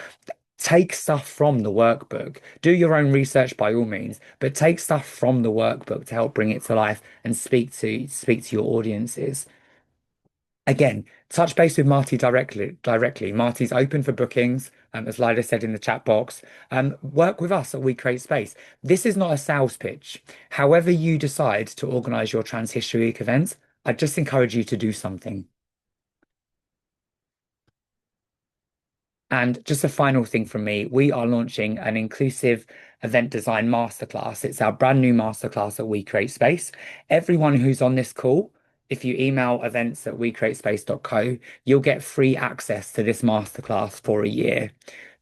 Speaker 3: Take stuff from the workbook. Do your own research by all means, but take stuff from the workbook to help bring it to life and speak to your audiences. Again, touch base with Marty directly. Marty's open for bookings, as Lida said in the chat box. Work with us at We Create Space. This is not a sales pitch. However you decide to organize your Trans History Week events, I just encourage you to do something. And just a final thing from me, we are launching an inclusive event design masterclass. It's our brand new masterclass at We Create Space. Everyone who's on this call, if you email events@wecreatespace.co, you'll get free access to this masterclass for a year.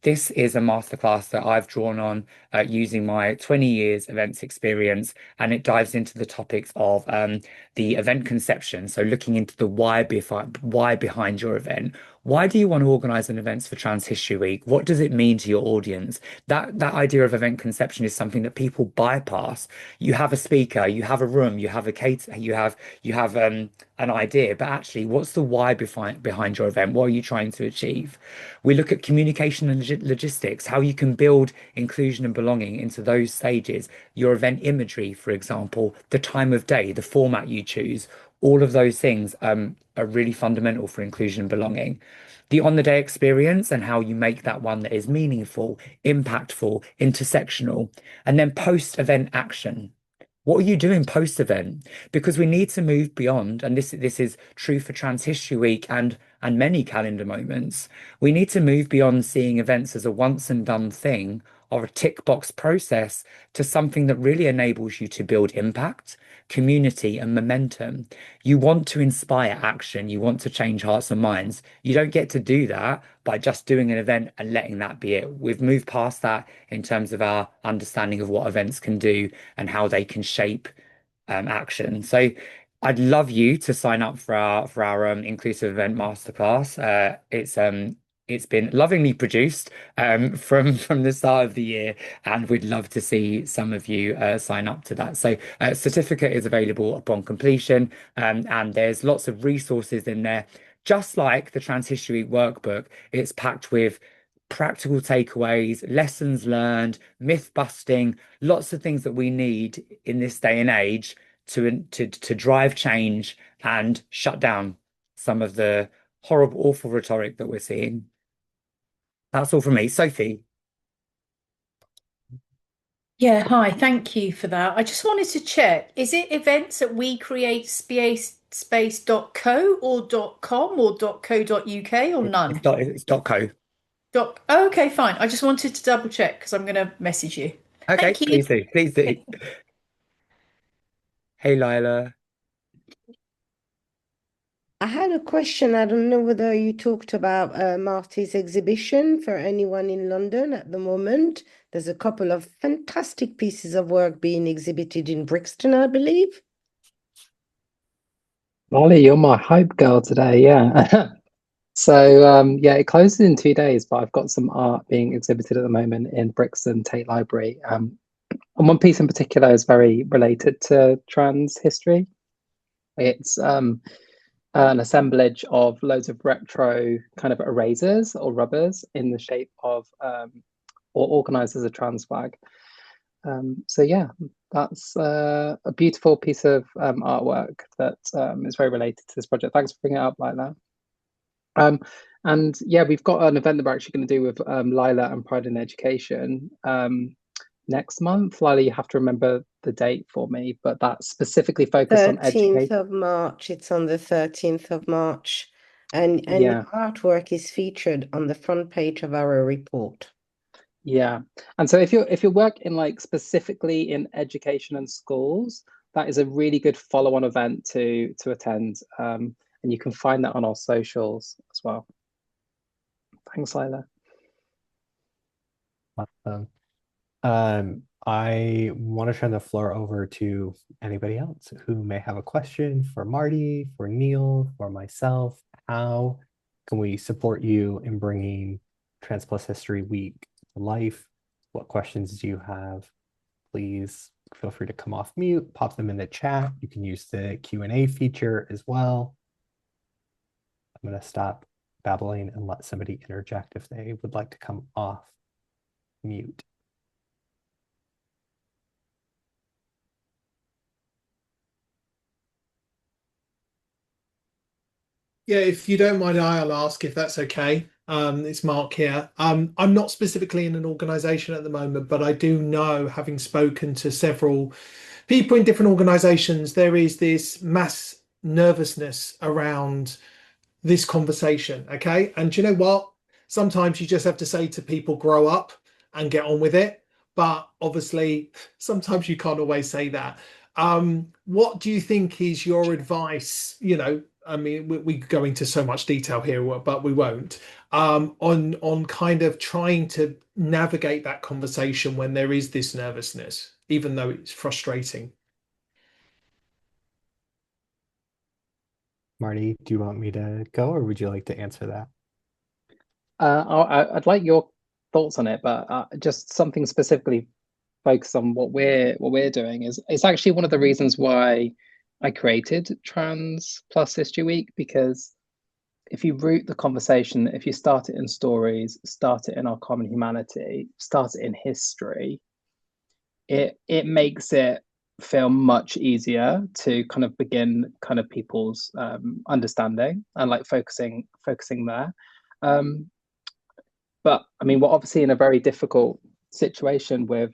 Speaker 3: This is a masterclass that I've drawn on using my 20 years events experience, and it dives into the topics of the event conception. So looking into the why behind your event. Why do you want to organize an events for Trans History Week? What does it mean to your audience? That idea of event conception is something that people bypass. You have a speaker, you have a room, you have a cater, you have an idea, but actually, what's the why behind your event? What are you trying to achieve? We look at communication and logistics, how you can build inclusion and belonging into those stages. Your event imagery, for example, the time of day, the format you choose, all of those things are really fundamental for inclusion and belonging. The on-the-day experience and how you make that one that is meaningful, impactful, intersectional, and then post-event action. What are you doing post-event? Because we need to move beyond, and this is true for Trans History Week and many calendar moments. We need to move beyond seeing events as a once and done thing or a tick box process to something that really enables you to build impact, community, and momentum. You want to inspire action. You want to change hearts and minds. You don't get to do that by just doing an event and letting that be it. We've moved past that in terms of our understanding of what events can do and how they can shape action. So I'd love you to sign up for our inclusive event masterclass. It's been lovingly produced from the start of the year, and we'd love to see some of you sign up to that. So certificate is available upon completion, and there's lots of resources in there. Just like the Trans History Workbook, it's packed with practical takeaways, lessons learned, myth busting, lots of things that we need in this day and age to drive change and shut down some of the horrible, awful rhetoric that we're seeing. That's all from me. Sophie.
Speaker 4: Yeah, hi, thank you for that. I just wanted to check, is it events at wecreatespace.co or .com or .co.uk or none?
Speaker 3: It's .co.
Speaker 4: Oh, okay, fine. I just wanted to double check because I'm going to message you.
Speaker 3: Okay,
Speaker 4: Thank you.
Speaker 3: please do. Please do. Hey, Lila.
Speaker 5: I had a question. I don't know whether you talked about Marty's exhibition for anyone in London at the moment. There's a couple of fantastic pieces of work being exhibited in Brixton, I believe.
Speaker 2: Molly, you're my hype girl today, yeah. So yeah, it closes in 2 days, but I've got some art being exhibited at the moment in Brixton Tate Library. And one piece in particular is very related to trans history. It's an assemblage of loads of retro kind of erasers or rubbers in the shape of or organized as a trans flag. So yeah, that's a beautiful piece of artwork that is very related to this project. Thanks for bringing it up like that. And yeah, we've got an event that we're actually going to do with Lila and Pride in Education next month. Lila, you have to remember the date for me, but that's specifically focused on
Speaker 5: 13th
Speaker 2: education.
Speaker 5: of March. It's on the 13th of March. And
Speaker 2: Yeah.
Speaker 5: the artwork is featured on the front page of our report.
Speaker 2: Yeah. And so if you work in like specifically in education and schools, that is a really good follow-on event to attend. And you can find that on our socials as well. Thanks, Lila.
Speaker 1: Awesome. I want to turn the floor over to anybody else who may have a question for Marty, for Neil, for myself. How can we support you in bringing Trans Plus History Week to life? What questions do you have? Please feel free to come off mute, pop them in the chat. You can use the Q&A feature as well. I'm going to stop babbling and let somebody interject if they would like to come off mute.
Speaker 6: Yeah, if you don't mind, I'll ask if that's okay. It's Mark here. I'm not specifically in an organization at the moment, but I do know, having spoken to several people in different organizations, there is this mass nervousness around this conversation. Okay. And do you know what? Sometimes you just have to say to people, grow up and get on with it. But obviously, sometimes you can't always say that. What do you think is your advice? I mean, we go into so much detail here, but we won't. On kind of trying to navigate that conversation when there is this nervousness, even though it's frustrating.
Speaker 1: Marty, do you want me to go or would you like to answer that?
Speaker 2: I'd like your thoughts on it, but just something specifically focused on what we're doing is it's actually one of the reasons why I created Trans Plus History Week, because if you root the conversation, if you start it in stories, start it in our common humanity, start it in history, it makes it feel much easier to kind of begin kind of people's understanding and like focusing there. But I mean, we're obviously in a very difficult situation with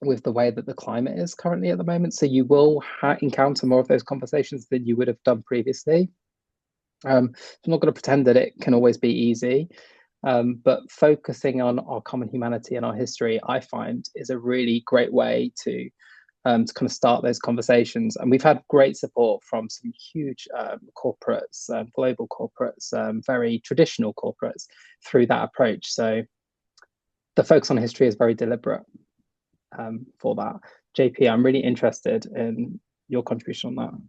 Speaker 2: with the way that the climate is currently at the moment. So you will encounter more of those conversations than you would have done previously. I'm not going to pretend that it can always be easy, but focusing on our common humanity and our history, I find, is a really great way to kind of start those conversations. And we've had great support from some huge corporates, global corporates, very traditional corporates through that approach. So the focus on history is very deliberate for that. JP, I'm really interested in your contribution on that.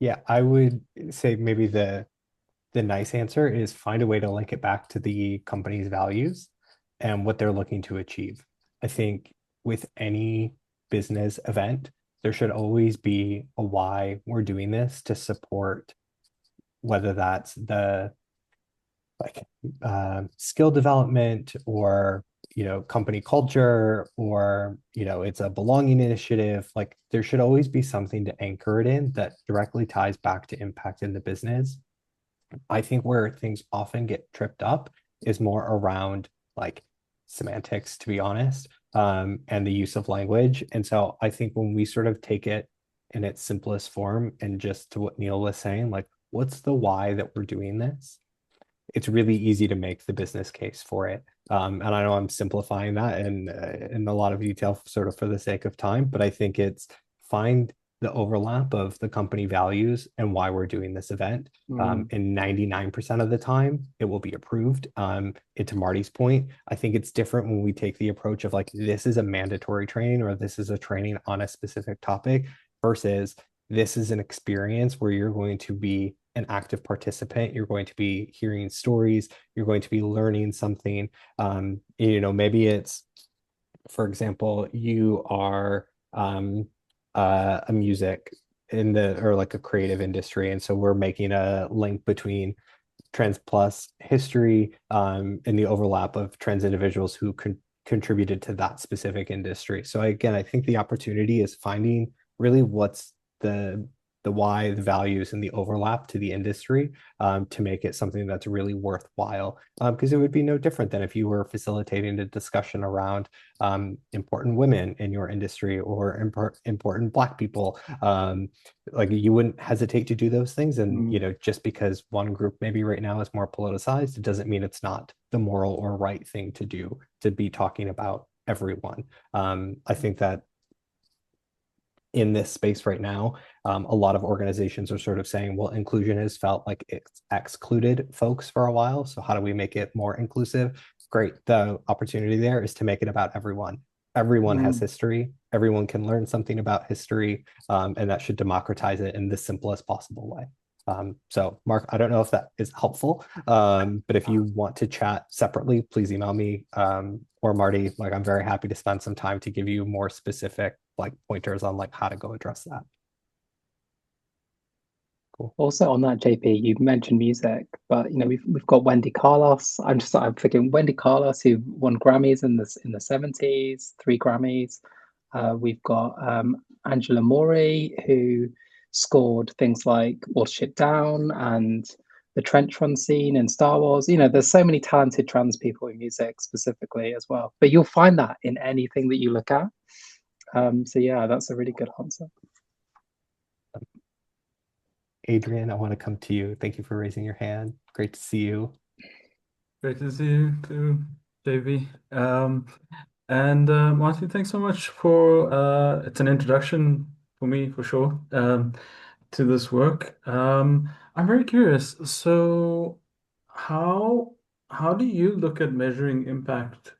Speaker 1: Yeah, I would say maybe the nice answer is find a way to link it back to the company's values and what they're looking to achieve. I think with any business event, there should always be a why we're doing this to support, whether that's the skill development or company culture, or it's a belonging initiative. Like, there should always be something to anchor it in that directly ties back to impact in the business. I think where things often get tripped up is more around like semantics, to be honest, and the use of language. And so I think when we sort of take it in its simplest form, and just to what Neil was saying, like, what's the why that we're doing this? It's really easy to make the business case for it. And I know I'm simplifying that in a lot of detail sort of for the sake of time, but I think it's find the overlap of the company values and why we're doing this event. And 99% of the time, it will be approved. And to Marty's point, I think it's different when we take the approach of like, this is a mandatory training, or this is a training on a specific topic, versus this is an experience where you're going to be an active participant. You're going to be hearing stories. You're going to be learning something. Maybe it's, for example, you are a music or like a creative industry, and so we're making a link between trans plus history and the overlap of trans individuals who contributed to that specific industry. So again, I think the opportunity is finding really what's the why, the values, and the overlap to the industry, to make it something that's really worthwhile. Because it would be no different than if you were facilitating a discussion around important women in your industry, or important Black people. Like, you wouldn't hesitate to do those things. And just because one group maybe right now is more politicized, it doesn't mean it's not the moral or right thing to do, to be talking about everyone. I think that in this space right now, a lot of organizations are sort of saying, well, inclusion has felt like it's excluded folks for a while. So how do we make it more inclusive? Great. The opportunity there is to make it about everyone. Everyone has history. Everyone can learn something about history, and that should democratize it in the simplest possible way. So Mark, I don't know if that is helpful, but if you want to chat separately, please email me, or Marty. Like, I'm very happy to spend some time to give you more specific like pointers on like how to go address that. Cool.
Speaker 2: Also on that, JP, you mentioned music, but we've got Wendy Carlos. I'm thinking Wendy Carlos, who won Grammys in the 70s, 3 Grammys. We've got Angela Mori, who scored things like Watership Down and the Trench Run scene in Star Wars. There's so many talented trans people in music specifically as well. But you'll find that in anything that you look at. So yeah, that's a really good answer.
Speaker 1: Adrian, I want to come to you. Thank you for raising your hand. Great to see you.
Speaker 7: Great to see you too, JV. And Martin, thanks so much for it's an introduction for me for sure to this work. I'm very curious. So how do you look at measuring impact?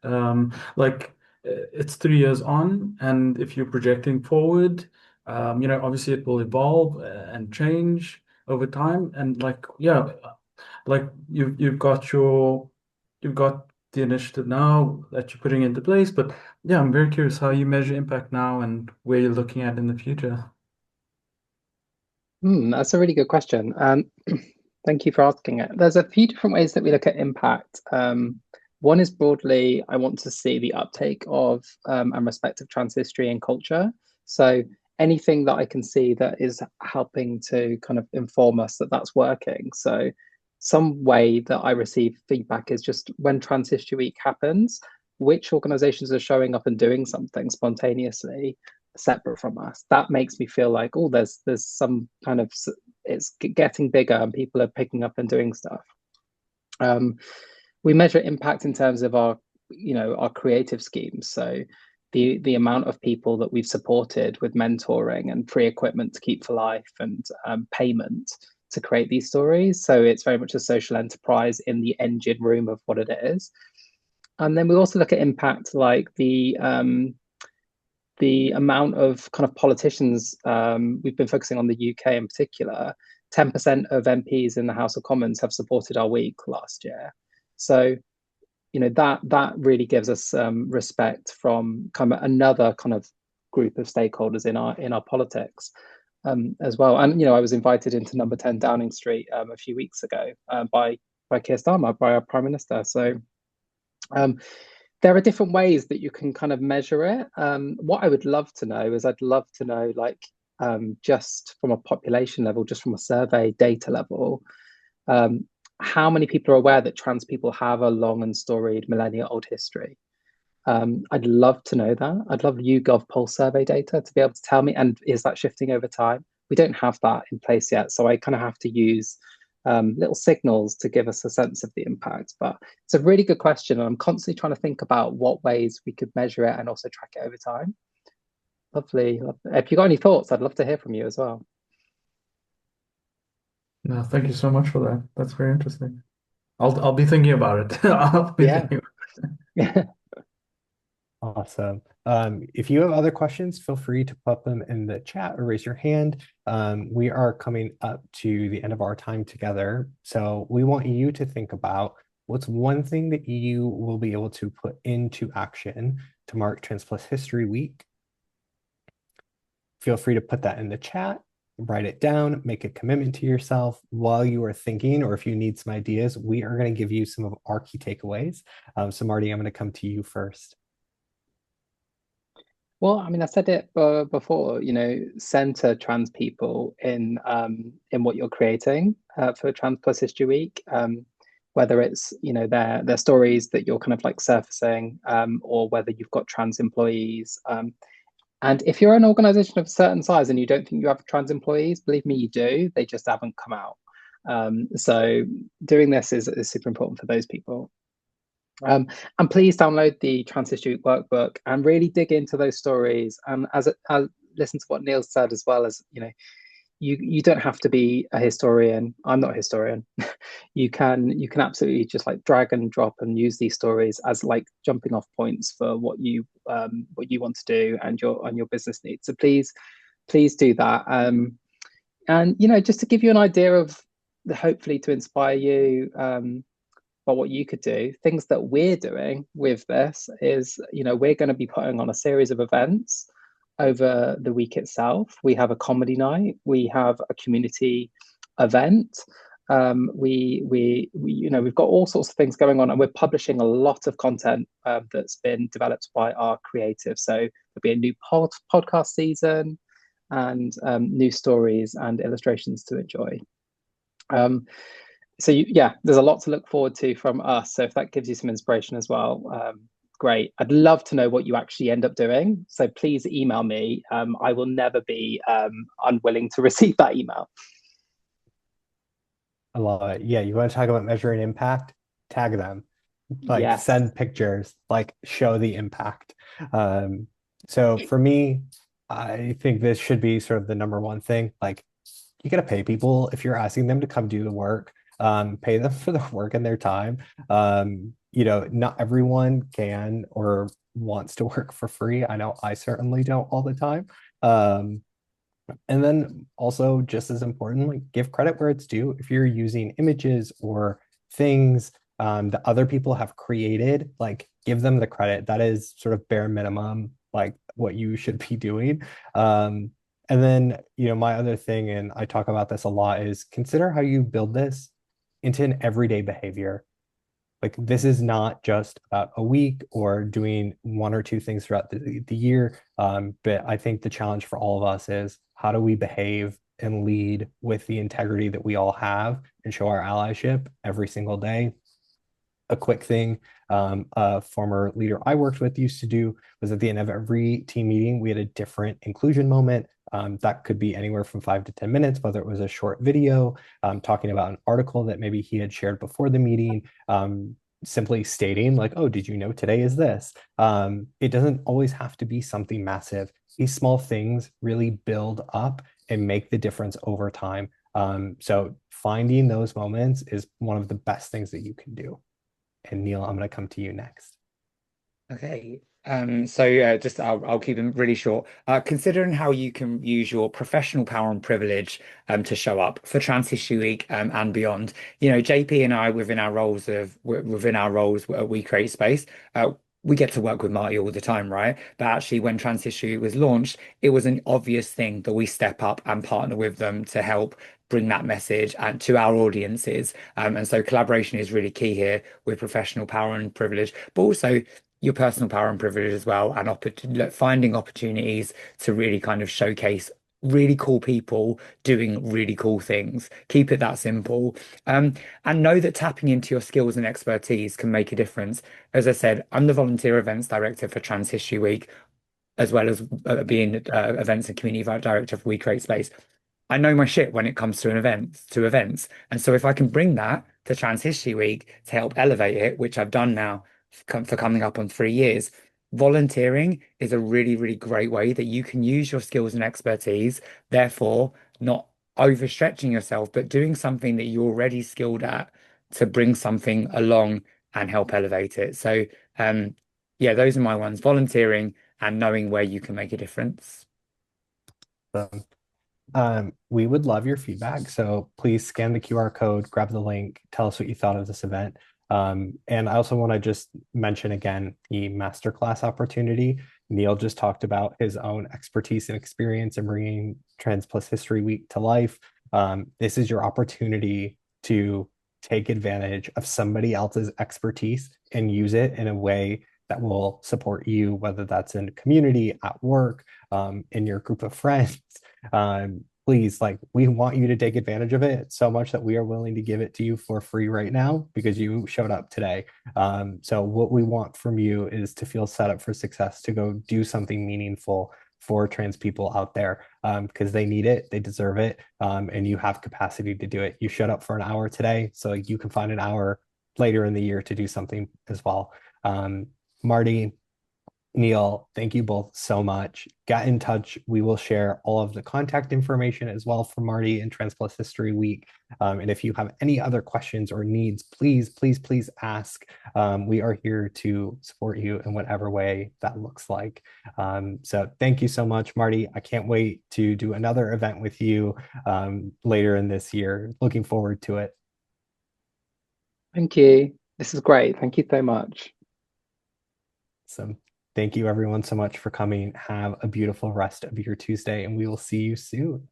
Speaker 7: Like it's 3 years on, and if you're projecting forward, obviously it will evolve and change over time. And like you've got the initiative now that you're putting into place, but yeah, I'm very curious how you measure impact now and where you're looking at in the future.
Speaker 2: That's a really good question. Thank you for asking it. There's a few different ways that we look at impact. One is broadly, I want to see the uptake of and respect of trans history and culture. So anything that I can see that is helping to kind of inform us that that's working. So some way that I receive feedback is just when Trans History Week happens, which organizations are showing up and doing something spontaneously separate from us. That makes me feel like, oh, there's some kind of, it's getting bigger and people are picking up and doing stuff. We measure impact in terms of our creative schemes. So the amount of people that we've supported with mentoring and free equipment to keep for life and payment to create these stories. So it's very much a social enterprise in the engine room of what it is. And then we also look at impact, like the amount of kind of politicians. We've been focusing on the UK in particular. 10% of MPs in the House of Commons have supported our week last year. So, that really gives us respect from kind of another kind of group of stakeholders in our politics as well. And I was invited into Number 10 Downing Street a few weeks ago by Keir Starmer, by our Prime Minister. So there are different ways that you can kind of measure it. What I would love to know is, I'd love to know, like, just from a population level, just from a survey data level, how many people are aware that trans people have a long and storied millennia-old history? I'd love to know that. I'd love YouGov Pulse survey data to be able to tell me, and is that shifting over time? We don't have that in place yet, so I kind of have to use little signals to give us a sense of the impact. But it's a really good question, and I'm constantly trying to think about what ways we could measure it and also track it over time. Lovely. If you got any thoughts, I'd love to hear from you as well.
Speaker 7: No, thank you so much for that. That's very interesting. I'll be thinking about it. I'll be thinking about it.
Speaker 1: Awesome. If you have other questions, feel free to put them in the chat or raise your hand. We are coming up to the end of our time together, so we want you to think about what's one thing that you will be able to put into action to mark Trans Plus History Week. Feel free to put that in the chat, write it down, make a commitment to yourself while you are thinking, or if you need some ideas, we are going to give you some of our key takeaways. So Marty, I'm going to come to you first.
Speaker 2: Well, I mean, I said it before, center trans people in what you're creating for Trans Plus History Week, whether it's, their stories that you're kind of like surfacing, or whether you've got trans employees. And if you're an organization of a certain size and you don't think you have trans employees, believe me, you do. They just haven't come out. So doing this is super important for those people. And please download the Trans History Week Workbook and really dig into those stories. And as I listen to what Neil said, as well as, you don't have to be a historian. I'm not a historian. You can absolutely just like drag and drop and use these stories as like jumping off points for what you want to do and your business needs. So please do that. And just to give you an idea of hopefully to inspire you about what you could do, things that we're doing with this is, we're going to be putting on a series of events over the week itself. We have a comedy night, we have a community event, we've got all sorts of things going on, and we're publishing a lot of content that's been developed by our creative. So there'll be a new podcast season and new stories and illustrations to enjoy. So there's a lot to look forward to from us. So if that gives you some inspiration as well, great. I'd love to know what you actually end up doing. So please email me. I will never be unwilling to receive that email.
Speaker 1: I love it. Yeah, you want to talk about measuring impact? Tag them. Like, send pictures, like show the impact. So for me, I think this should be sort of the number one thing. Like, you got to pay people if you're asking them to come do the work. Pay them for the work and their time. Not everyone can or wants to work for free. I know I certainly don't all the time. And then also, just as importantly, give credit where it's due. If you're using images or things that other people have created, like, give them the credit. That is sort of bare minimum, like what you should be doing. And then, my other thing, and I talk about this a lot, is consider how you build this into an everyday behavior. Like, this is not just about a week or doing one or two things throughout the year. But I think the challenge for all of us is, how do we behave and lead with the integrity that we all have and show our allyship every single day? a quick thing a former leader I worked with used to do was at the end of every team meeting, we had a different inclusion moment. That could be anywhere from 5 to 10 minutes, whether it was a short video talking about an article that maybe he had shared before the meeting, simply stating like, oh, did you know today is this? It doesn't always have to be something massive. These small things really build up and make the difference over time. So finding those moments is one of the best things that you can do. And Neil, I'm going to come to you next.
Speaker 3: Okay. Just I'll keep them really short. Considering how you can use your professional power and privilege to show up for Trans Issue Week and beyond. You know, JP and I within our roles We Create Space, we get to work with Marty all the time, right? But actually, when Trans Issue was launched, it was an obvious thing that we step up and partner with them to help bring that message and to our audiences. And so collaboration is really key here with professional power and privilege, but also your personal power and privilege as well, and finding opportunities to really kind of showcase really cool people doing really cool things. Keep it that simple. And know that tapping into your skills and expertise can make a difference. As I said, I'm the volunteer events director for Trans History Week, as well as being events and community director for We Create Space. I know my shit when it comes to events. And so if I can bring that to Trans History Week to help elevate it, which I've done now for coming up on 3 years, volunteering is a really, really great way that you can use your skills and expertise, therefore not overstretching yourself, but doing something that you're already skilled at to bring something along and help elevate it. So yeah, those are my ones: volunteering and knowing where you can make a difference.
Speaker 1: We would love your feedback. So please scan the QR code, grab the link, tell us what you thought of this event. And I also want to just mention again the masterclass opportunity. Neil just talked about his own expertise and experience in bringing Trans Plus History Week to life. This is your opportunity to take advantage of somebody else's expertise and use it in a way that will support you, whether that's in community, at work, in your group of friends. Please, like, we want you to take advantage of it so much that we are willing to give it to you for free right now because you showed up today. So what we want from you is to feel set up for success, to go do something meaningful for trans people out there, because they need it, they deserve it, and you have capacity to do it. You showed up for an hour today, so you can find an hour later in the year to do something as well. Marty, Neil, thank you both so much. Get in touch. We will share all of the contact information as well for Marty and Trans Plus History Week. And if you have any other questions or needs, please ask. We are here to support you in whatever way that looks like. So thank you so much, Marty. I can't wait to do another event with you later in this year. Looking forward to it.
Speaker 2: Thank you. This is great. Thank you so much.
Speaker 1: So thank you everyone so much for coming. Have a beautiful rest of your Tuesday, and we will see you soon.